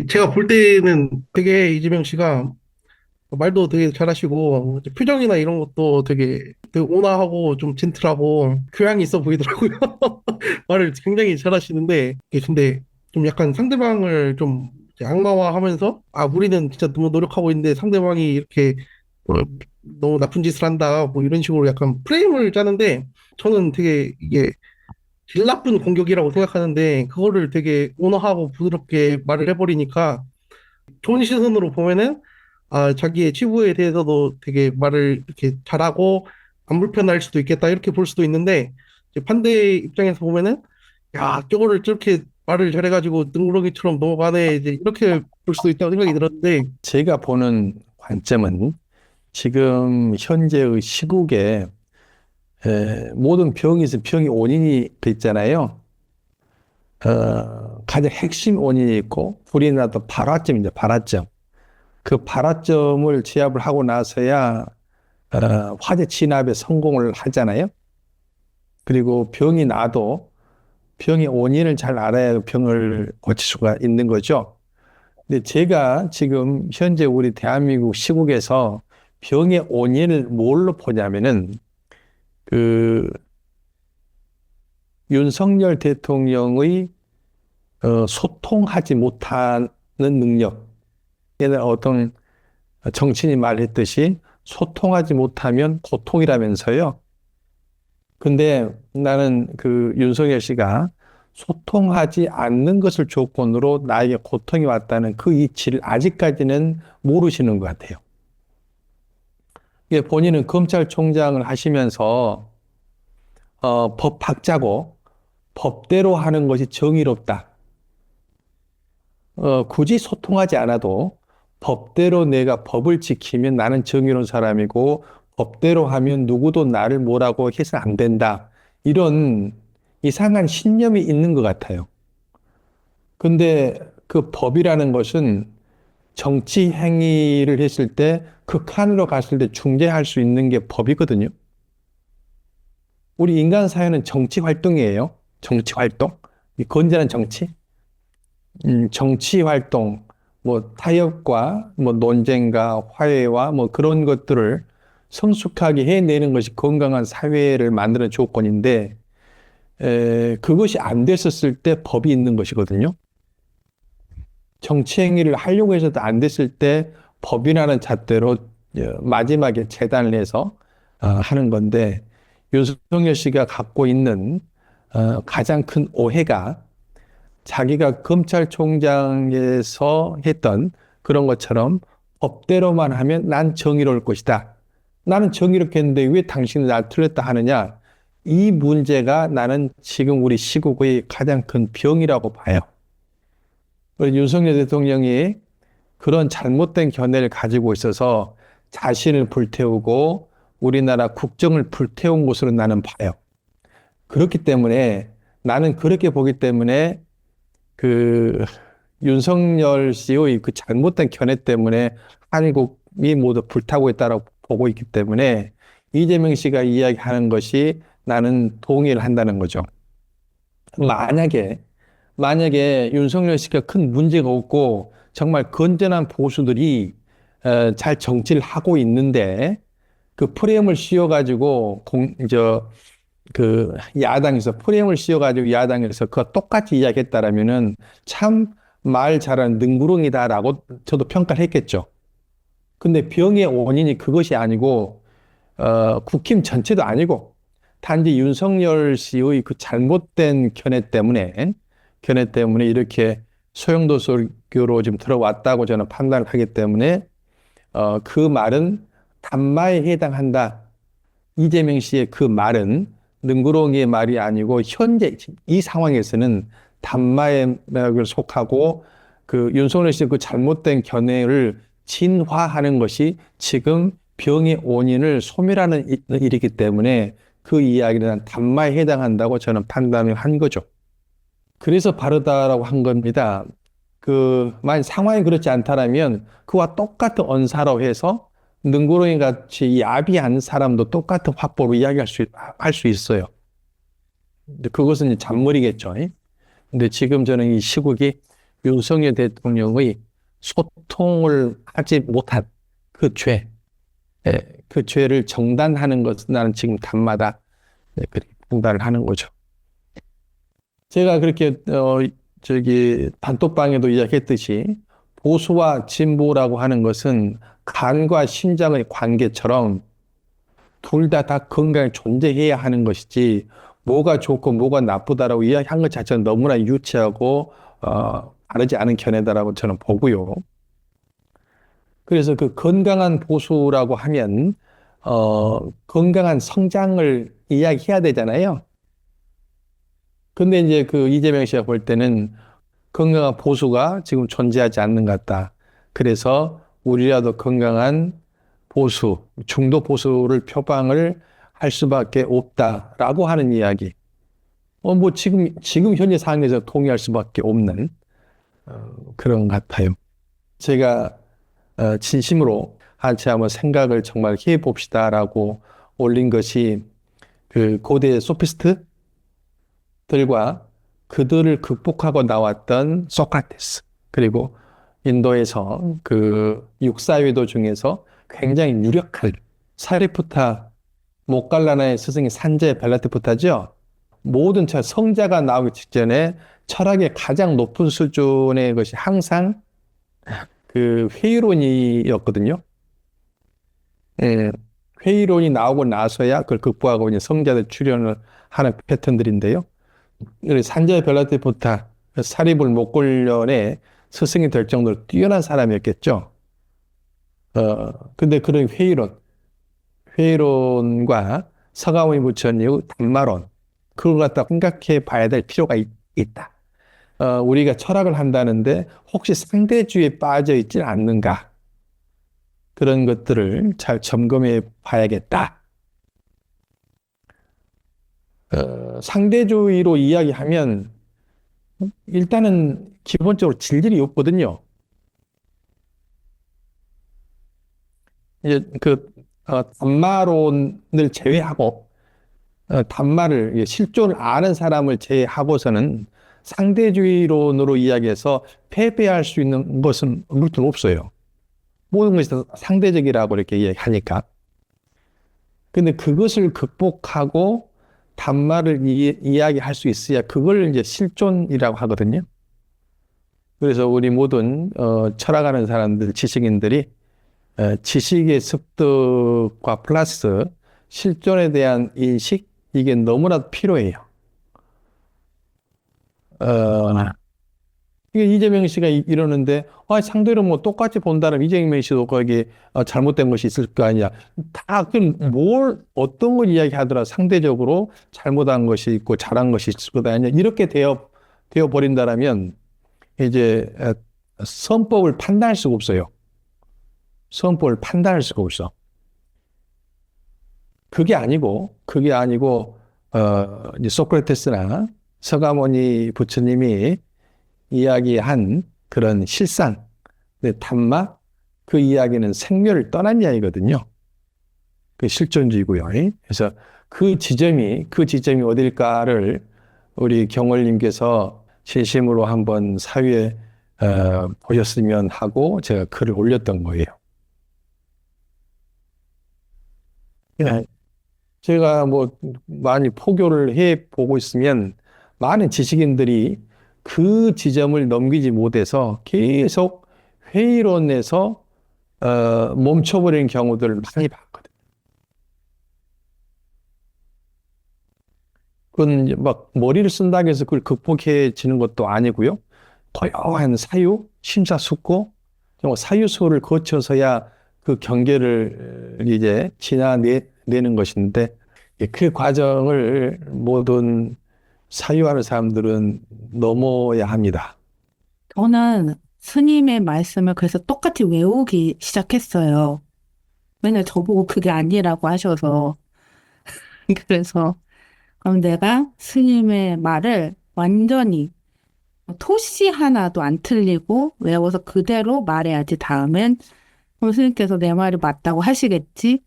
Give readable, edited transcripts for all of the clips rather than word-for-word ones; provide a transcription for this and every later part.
제가 볼 때는 되게 이재명 씨가 말도 되게 잘하시고 이제 표정이나 이런 것도 되게 온화하고 좀 젠틀하고 교양이 있어 보이더라고요. 말을 굉장히 잘하시는데 근데 좀 약간 상대방을 좀 이제 악마화하면서 우리는 진짜 너무 노력하고 있는데 상대방이 이렇게 어, 너무 나쁜 짓을 한다 뭐 이런 식으로 약간 프레임을 짜는데 저는 되게 이게 질 나쁜 공격이라고 생각하는데 그거를 되게 온화하고 부드럽게 말을 해버리니까 좋은 시선으로 보면은 자기의 치부에 대해서도 되게 말을 이렇게 잘하고 안 불편할 수도 있겠다 이렇게 볼 수도 있는데 이제 반대 입장에서 보면은 야 저거를 저렇게 말을 잘해가지고 능구렁이처럼 넘어가네 이제 이렇게 볼 수도 있다고 생각이 들었는데 제가 보는 관점은 지금 현재의 시국에 모든 병이 있으면 병의 원인이 있잖아요. 가장 핵심 원인이 있고 불이 나도 발화점이죠. 발화점. 그 발화점을 제압을 하고 나서야 화재 진압에 성공을 하잖아요. 그리고 병이 나도 병의 원인을 잘 알아야 병을 고칠 수가 있는 거죠. 근데 제가 지금 현재 우리 대한민국 시국에서 병의 원인을 뭘로 보냐면은 그 윤석열 대통령의 소통하지 못하는 능력. 옛날 어떤 정치인이 말했듯이 소통하지 못하면 고통이라면서요. 근데 나는 그 윤석열 씨가 소통하지 않는 것을 조건으로 나에게 고통이 왔다는 그 이치를 아직까지는 모르시는 것 같아요. 이게 본인은 검찰총장을 하시면서 법학자고 법대로 하는 것이 정의롭다. 굳이 소통하지 않아도 법대로 내가 법을 지키면 나는 정의로운 사람이고 법대로 하면 누구도 나를 뭐라고 해서 안 된다. 이런 이상한 신념이 있는 것 같아요. 근데 그 법이라는 것은 정치 행위를 했을 때 극한으로 갔을 때 중재할 수 있는 게 법이거든요. 우리 인간 사회는 정치 활동이에요. 정치 활동. 이 건전한 정치. 정치 활동, 뭐 타협과 뭐 논쟁과 화해와 뭐 그런 것들을 성숙하게 해내는 것이 건강한 사회를 만드는 조건인데, 그것이 안 됐었을 때 법이 있는 것이거든요. 정치 행위를 하려고 해서도 안 됐을 때 법이라는 잣대로 마지막에 재단을 해서 하는 건데, 윤석열 씨가 갖고 있는 가장 큰 오해가 자기가 검찰총장에서 했던 그런 것처럼 법대로만 하면 난 정의로울 것이다. 나는 정의롭게 했는데 왜 당신은 날 틀렸다 하느냐? 이 문제가 나는 지금 우리 시국의 가장 큰 병이라고 봐요. 우리 윤석열 대통령이 그런 잘못된 견해를 가지고 있어서 자신을 불태우고 우리나라 국정을 불태운 것으로 나는 봐요. 그렇기 때문에 나는 그렇게 보기 때문에 그 윤석열 씨의 그 잘못된 견해 때문에 한국이 모두 불타고 있다고 보고 있기 때문에 이재명 씨가 이야기하는 것이 나는 동의를 한다는 거죠. 만약에 윤석열 씨가 큰 문제가 없고 정말 건전한 보수들이 잘 정치를 하고 있는데 그 프레임을 씌워가지고 그 야당에서 프레임을 씌워가지고 야당에서 그거 똑같이 이야기했다라면은 참 말 잘하는 능구렁이다라고 저도 평가를 했겠죠. 근데 병의 원인이 그것이 아니고 국힘 전체도 아니고 단지 윤석열 씨의 그 잘못된 견해 때문에 이렇게 소용돌이로 지금 들어왔다고 저는 판단을 하기 때문에 그 말은 단마에 해당한다. 이재명 씨의 그 말은 능구렁이의 말이 아니고 현재 이 상황에서는 단마에 속하고 그 윤석열 씨의 그 잘못된 견해를 진화하는 것이 지금 병의 원인을 소멸하는 일이기 때문에 그 이야기는 단마에 해당한다고 저는 판단을 한 거죠. 그래서 바르다라고 한 겁니다. 만약 상황이 그렇지 않다라면 그와 똑같은 언사로 해서 능구렁이 같이 야비한 사람도 똑같은 화법으로 이야기할 할 수 있어요. 근데 그것은 이제 잔머리겠죠. 근데 지금 저는 이 시국이 윤석열 대통령의 소통을 하지 못한 그 죄, 예, 그 죄를 정단하는 것은 나는 지금 밤마다 그렇게 분발을 하는 거죠. 제가 그렇게 단톡방에도 이야기했듯이 보수와 진보라고 하는 것은 간과 심장의 관계처럼 둘 다 건강에 존재해야 하는 것이지 뭐가 좋고 뭐가 나쁘다라고 이야기한 것 자체는 너무나 유치하고 바르지 않은 견해다라고 저는 보고요. 그래서 그 건강한 보수라고 하면 건강한 성장을 이야기해야 되잖아요. 근데 이제 그 이재명 씨가 볼 때는 건강한 보수가 지금 존재하지 않는 것 같다. 그래서 우리라도 건강한 보수, 중도 보수를 표방을 할 수밖에 없다라고 하는 이야기. 뭐 지금 현재 상황에서 동의할 수밖에 없는 그런 것 같아요. 제가 진심으로 한치 한번 생각을 정말 해 봅시다라고 올린 것이 그 고대 소피스트들과 그들을 극복하고 나왔던 소크라테스, 그리고 인도에서 그 육사외도 중에서 굉장히 유력한 사리푸타 모칼라나의 스승이 산제 벨라티푸타죠. 모든 성자가 나오기 직전에 철학의 가장 높은 수준의 것이 항상 그 회의론이었거든요. 예, 회의론이 나오고 나서야 그걸 극복하고 이제 성자들 출연을 하는 패턴들인데요. 산제 벨라티푸타 사리불 목골련의 스승이 될 정도로 뛰어난 사람이었겠죠. 근데 그런 회의론과 서가모니 부처님 담마론, 그걸 갖다 생각해 봐야 될 필요가 있다. 우리가 철학을 한다는데 혹시 상대주의에 빠져 있지 않는가? 그런 것들을 잘 점검해 봐야겠다. 상대주의로 이야기하면 일단은 기본적으로 질질이 없거든요. 이제 담마론을 제외하고 담마를 실존을 아는 사람을 제외하고서는 상대주의론으로 이야기해서 패배할 수 있는 것은 물론 없어요. 모든 것이 다 상대적이라고 이렇게 이야기하니까. 근데 그것을 극복하고 담마를 이야기할 수 있어야 그걸 이제 실존이라고 하거든요. 그래서 우리 모든 철학하는 사람들, 지식인들이 지식의 습득과 플러스 실존에 대한 인식, 이게 너무나도 필요해요. 이게 이재명 씨가 이러는데, 상대로 뭐 똑같이 본다면 이재명 씨도 거기 잘못된 것이 있을 거 아니야. 다, 어떤 걸 이야기하더라. 상대적으로 잘못한 것이 있고 잘한 것이 있을 거다. 아니야. 이렇게 되어 버린다라면, 이제, 선법을 판단할 수가 없어요. 선법을 판단할 수가 없어. 그게 아니고, 이제 소크라테스나 서가모니 부처님이 이야기한 그런 실상, 담마, 그 이야기는 생멸을 떠난 이야기거든요. 그 실존주의고요. 그래서 그 지점이 어딜까를 우리 경월님께서 진심으로 한번 사회에 보셨으면 하고 제가 글을 올렸던 거예요. 네. 제가 뭐 많이 포교를 해 보고 있으면 많은 지식인들이 그 지점을 넘기지 못해서 계속 회의론에서 멈춰버리는 경우들을 많이 봤거든요. 그건 이제 막 머리를 쓴다고 해서 그걸 극복해지는 것도 아니고요. 고요한 사유, 심사숙고, 정말 사유소를 거쳐서야 그 경계를 이제 지나내는 것인데 그 과정을 모든 사유하는 사람들은 넘어야 합니다. 저는 스님의 말씀을 그래서 똑같이 외우기 시작했어요. 맨날 저보고 그게 아니라고 하셔서. 그래서, 그럼 내가 스님의 말을 완전히 토시 하나도 안 틀리고 외워서 그대로 말해야지 다음엔 그럼 스님께서 내 말이 맞다고 하시겠지?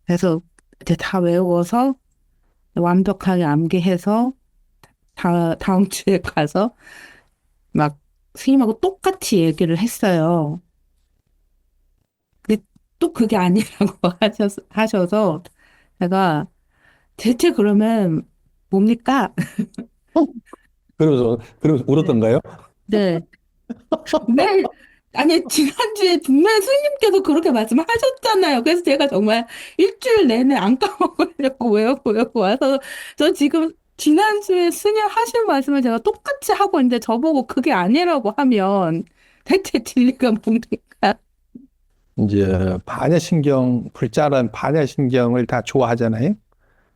그래서 이제 다 외워서 완벽하게 암기해서 다음 주에 가서 막 스님하고 똑같이 얘기를 했어요. 근데 또 그게 아니라고 하셔서 제가 대체 그러면 뭡니까? 그러면서 울었던가요? 네. 네. 아니, 지난주에 분명히 스님께서 그렇게 말씀하셨잖아요. 그래서 제가 정말 일주일 내내 안 까먹으려고 외우고 와서 저 지금 지난주에 스님 하신 말씀을 제가 똑같이 하고 있는데 저보고 그게 아니라고 하면 대체 진리가 뭡니까? 이제 반야신경, 불자란 반야신경을 다 좋아하잖아요.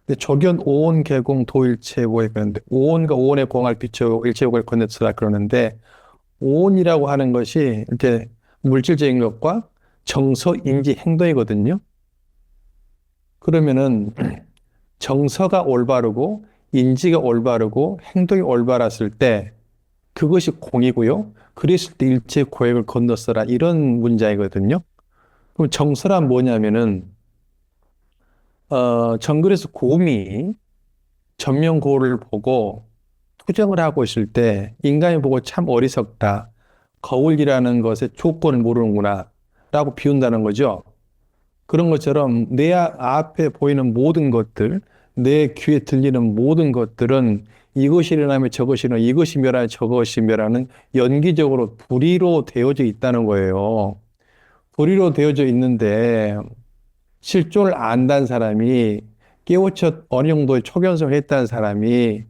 근데 조견 오온 개공 도일체고에 그러는데 오온과 오온의 공을 비추고 일체욕을 건너서라 그러는데 오온이라고 하는 것이 이렇게 물질적인 것과 정서, 인지, 행동이거든요. 그러면은 정서가 올바르고 인지가 올바르고 행동이 올바랐을 때 그것이 공이고요. 그랬을 때 일체 고액을 건너서라 이런 문장이거든요. 그럼 정서란 뭐냐면은 정글에서 곰이 전면고를 보고 투정을 하고 있을 때 인간이 보고 참 어리석다. 거울이라는 것의 조건을 모르는구나. 라고 비운다는 거죠. 그런 것처럼 내 앞에 보이는 모든 것들, 내 귀에 들리는 모든 것들은 이것이 일어나면 저것이 일어나, 이것이 멸하면 저것이 멸하는 연기적으로 불의로 되어져 있다는 거예요. 불의로 되어져 있는데 실존을 안다는 사람이 깨우쳐 어느 정도의 초견성을 했다는 사람이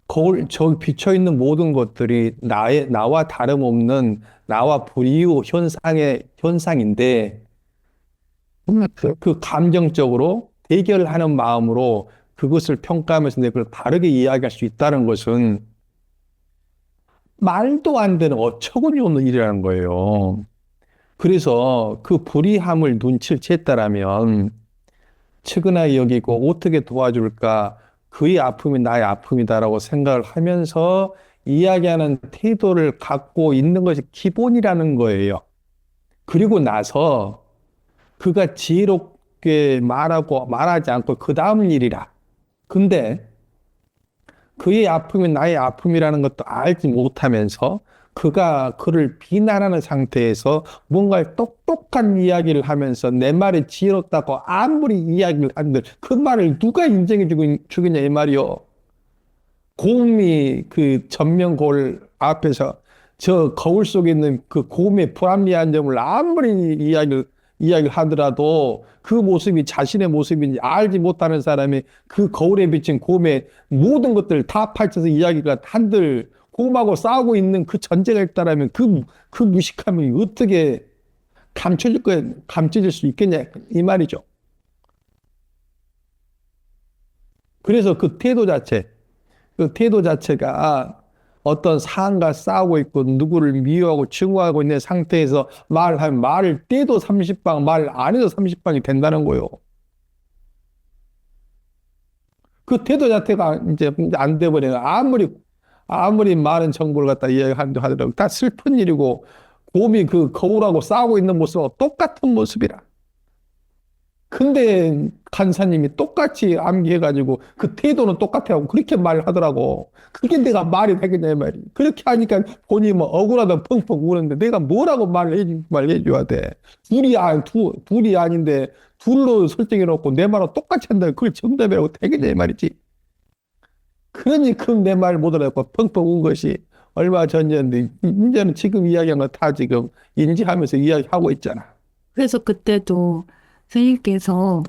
거울, 저 비춰있는 모든 것들이 나와 다름없는 나와 불이유 현상인데, 그 감정적으로 대결하는 마음으로 그것을 평가하면서 내가 그걸 다르게 이야기할 수 있다는 것은 말도 안 되는 어처구니 없는 일이라는 거예요. 그래서 그 불의함을 눈치를 챘다라면 측은하게 여기고 어떻게 도와줄까? 그의 아픔이 나의 아픔이다라고 생각을 하면서 이야기하는 태도를 갖고 있는 것이 기본이라는 거예요. 그리고 나서 그가 지혜롭게 말하고 말하지 않고 그 다음 일이라. 근데 그의 아픔이 나의 아픔이라는 것도 알지 못하면서 그가 그를 비난하는 상태에서 뭔가 똑똑한 이야기를 하면서 내 말이 지혜롭다고 아무리 이야기를 한들 그 말을 누가 인정해 주겠냐 이 말이요. 곰이 그 전면골 앞에서 저 거울 속에 있는 그 곰의 불합리한 점을 아무리 이야기를 하더라도 그 모습이 자신의 모습인지 알지 못하는 사람이 그 거울에 비친 곰의 모든 것들을 다 파헤쳐서 이야기가 한들 곰하고 싸우고 있는 그 전제가 있다라면 그 무식함이 어떻게 감춰질 수 있겠냐 이 말이죠. 그래서 그 태도 자체가 어떤 사안과 싸우고 있고 누구를 미워하고 증오하고 있는 상태에서 말하면 말을 떼도 30방, 말 안 해도 30방이 된다는 거예요. 그 태도 자체가 이제 안 돼버리면 아무리 많은 정보를 갖다 이야기한다 하더라도 다 슬픈 일이고 곰이 그 거울하고 싸우고 있는 모습하고 똑같은 모습이라. 근데 간사님이 똑같이 암기해가지고 그 태도는 똑같아하고 그렇게 말하더라고. 그게 내가 말이 되겠냐 이 말이. 그렇게 하니까 본인이 뭐 억울하다 펑펑 우는데 내가 뭐라고 말해줘야 돼. 둘이 아닌데 둘로 설정해놓고 내 말하고 똑같이 한다. 그걸 정답이라고 되겠냐 이 말이지. 그러니 그럼 내 말 못 알아듣고 펑펑 운 것이 얼마 전이었는데 이제는 지금 이야기한 거 다 지금 인지하면서 이야기하고 있잖아. 그래서 그때도 스님께서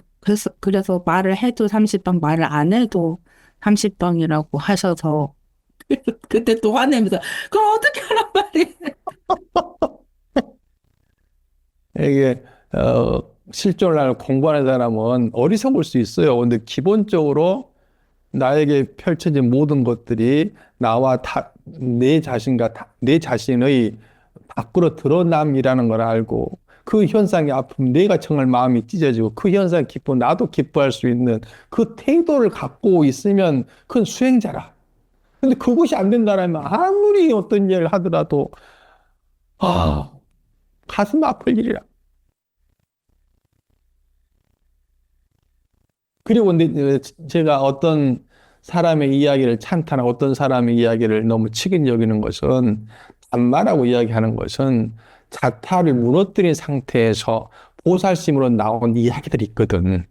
그래서 말을 해도 30방 말을 안 해도 30방이라고 하셔서 그때 또 화내면서 그럼 어떻게 하란 말이에요? 이게 실존을 하는 공부하는 사람은 어리석을 수 있어요. 근데 기본적으로 나에게 펼쳐진 모든 것들이 내 자신의 밖으로 드러남이라는 걸 알고 그 현상의 아픔, 내가 정말 마음이 찢어지고 그 현상이 기뻐 나도 기뻐할 수 있는 그 태도를 갖고 있으면 그건 수행자라. 근데 그것이 안 된다라면 아무리 어떤 일을 하더라도 아, 가슴 아플 일이라. 그리고 근데 제가 어떤 사람의 이야기를 찬탄하고 어떤 사람의 이야기를 너무 치긴 여기는 것은 반말하고 이야기하는 것은 자타를 무너뜨린 상태에서 보살심으로 나온 이야기들이 있거든.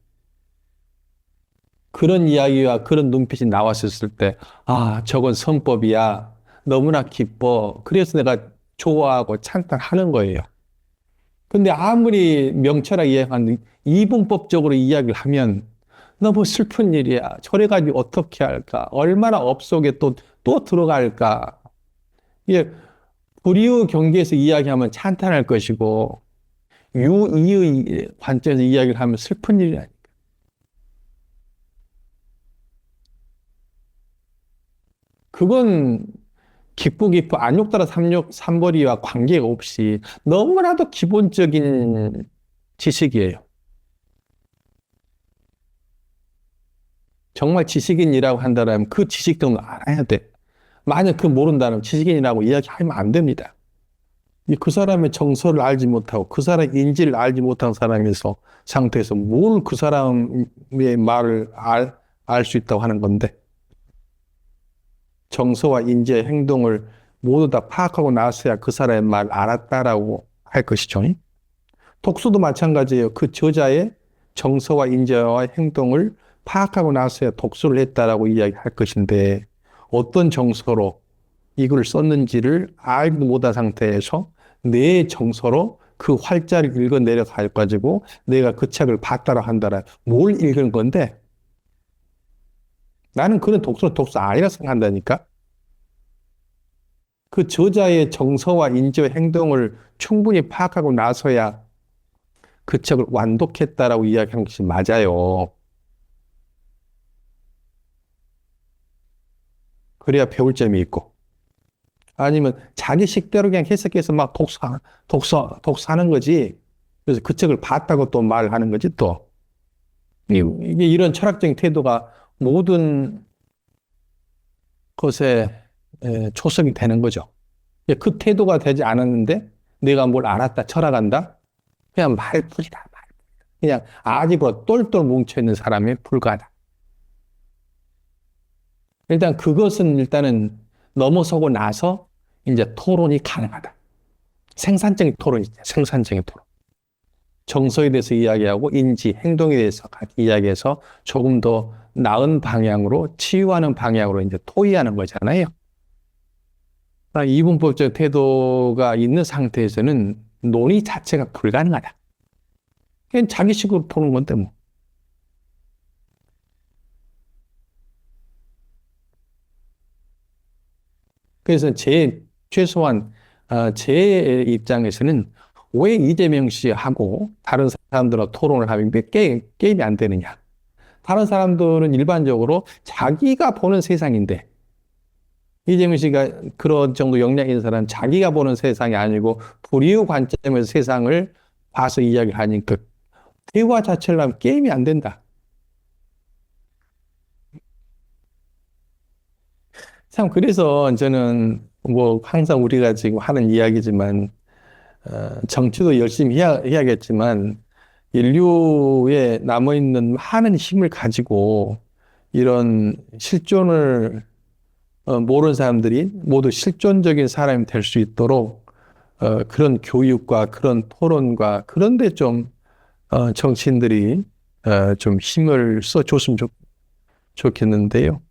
그런 이야기와 그런 눈빛이 나왔었을 때, 아, 저건 선법이야. 너무나 기뻐. 그래서 내가 좋아하고 찬탄하는 거예요. 근데 아무리 명철하게 이야기하는 이분법적으로 이야기를 하면 너무 슬픈 일이야. 저래가지고 어떻게 할까? 얼마나 업속에 또 들어갈까? 이게 불이의 경계에서 이야기하면 찬탄할 것이고 유이의 관점에서 이야기를 하면 슬픈 일이 아니야. 그건 기쁘 기쁘 안욕 따라 삼욕 삼벌이와 관계가 없이 너무나도 기본적인 지식이에요. 정말 지식인이라고 한다면 그 지식 정도 알아야 돼. 만약 그 모른다면 지식인이라고 이야기하면 안 됩니다. 그 사람의 정서를 알지 못하고 그 사람의 인지를 알지 못한 사람에서 상태에서 뭘 그 사람의 말을 알 수 있다고 하는 건데 정서와 인지의 행동을 모두 다 파악하고 나서야 그 사람의 말을 알았다라고 할 것이죠. 독서도 마찬가지예요. 그 저자의 정서와 인지와 행동을 파악하고 나서야 독서를 했다라고 이야기할 것인데 어떤 정서로 이걸 썼는지를 알지도 못한 상태에서 내 정서로 그 활자를 읽어 내려가 가지고 내가 그 책을 봤다라 한다라 뭘 읽은 건데 나는 그런 독서는 독서 아니라 생각한다니까. 그 저자의 정서와 인지와 행동을 충분히 파악하고 나서야 그 책을 완독했다라고 이야기하는 것이 맞아요. 그래야 배울 점이 있고. 아니면 자기 식대로 그냥 해석해서 막 독서하는 거지. 그래서 그 책을 봤다고 또 말하는 거지 또. 이게 이런 철학적인 태도가 모든 것에 초석이 되는 거죠. 그 태도가 되지 않았는데 내가 뭘 알았다 철학한다? 그냥 말뿐이다. 그냥 아집으로 똘똘 뭉쳐있는 사람에 불과하다. 일단 그것은 일단은 넘어서고 나서 이제 토론이 가능하다. 생산적인 토론이죠. 생산적인 토론. 정서에 대해서 이야기하고 인지, 행동에 대해서 이야기해서 조금 더 나은 방향으로 치유하는 방향으로 이제 토의하는 거잖아요. 이분법적 태도가 있는 상태에서는 논의 자체가 불가능하다. 그냥 자기식으로 보는 건데 뭐. 그래서 최소한 제 입장에서는 왜 이재명 씨하고 다른 사람들하고 토론을 하면 게임이 안 되느냐. 다른 사람들은 일반적으로 자기가 보는 세상인데 이재명 씨가 그런 정도 역량 있는 사람은 자기가 보는 세상이 아니고 불이의 관점에서 세상을 봐서 이야기를 하니까 대화 자체를 하면 게임이 안 된다. 참 그래서 저는 뭐 항상 우리가 지금 하는 이야기지만 정치도 열심히 해야겠지만 인류에 남아있는 많은 힘을 가지고 이런 실존을 모르는 사람들이 모두 실존적인 사람이 될 수 있도록 그런 교육과 그런 토론과 그런데 좀 정치인들이 좀 힘을 써줬으면 좋겠는데요.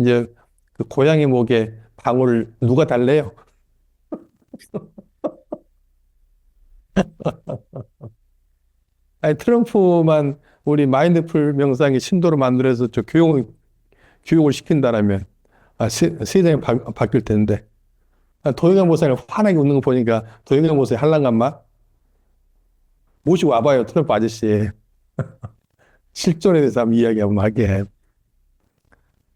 이제 그 고양이 목에 방울을 누가 달래요? 아니, 트럼프만 우리 마인드풀 명상의 신도로 만들어서 교육을 시킨다라면 세상이 바뀔 텐데. 도영경 목사님 환하게 웃는 거 보니까 도영경 목사님 할랑간마 모시고 와봐요, 트럼프 아저씨. 실존에 대해서 한번 이야기하면 하게.